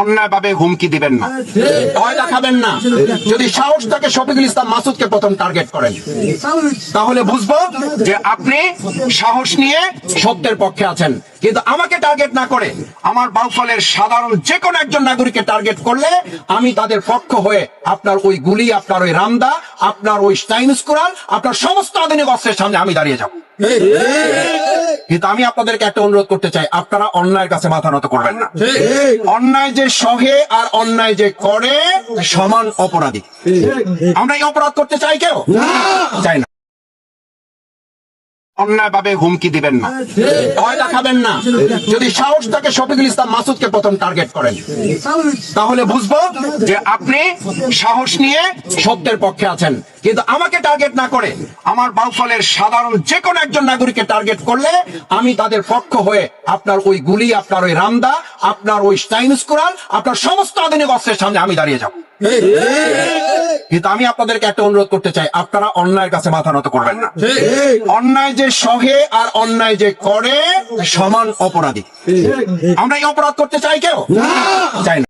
অন্যায় ভাবে হুমকি দিবেন না, ভয় দেখাবেন না। যদি সাহস থাকে শফিকুল ইসলাম মাসুদকে প্রথম টার্গেট করেন, তাহলে বুঝবো যে আপনি সাহস নিয়ে সত্যের পক্ষে আছেন। কিন্তু আমাকে টার্গেট না করে আমার বাউফলের সাধারণ যে কোনো একজন নাগরিককে টার্গেট করলে আমি তাদের পক্ষ হয়ে আপনার ওই গুলি, আপনার ওই রামদা, আপনার ওই স্টাইনস কোরাল, আপনার সমস্ত আধুনিক অস্ত্রের সামনে আমি দাঁড়িয়ে যাব। কিন্তু আমি আপনাদেরকে একটা অনুরোধ করতে চাই, আপনারা অন্যায়ের কাছে মাথা নত করবেন না। অন্যায় যে সহে আর অন্যায় যে করে সমান অপরাধী। আমরা এই অপরাধ করতে চাই কেউ? চাই না। অন্যায় ভাবে হুমকি দিবেন না, ভয় দেখাবেন না। যদি সাহস থাকে শফিকুল ইসলাম মাসুদকে প্রথম টার্গেট করেন, তাহলে বুঝবো যে আপনি সাহস নিয়ে সত্যের পক্ষে আছেন। কিন্তু আমাকে টার্গেট না করে আমার বাউফলের সাধারণ যে কোনো একজন নাগরিককে টার্গেট করলে আমি তাদের পক্ষ হয়ে আপনার ওই গুলি, আপনার ওই রামদা, আপনার ওই স্টাইনস কোরাল, আপনার সমস্ত আধুনিক অস্ত্রের সামনে আমি দাঁড়িয়ে যাব। কিন্তু আমি আপনাদেরকে একটা অনুরোধ করতে চাই, আপনারা অন্যায়ের কাছে মাথা নত করবেন না। অন্যায় যে সহে আর অন্যায় যে করে সমান অপরাধী। আমরা এই অপরাধ করতে চাই কেউ? চাই না।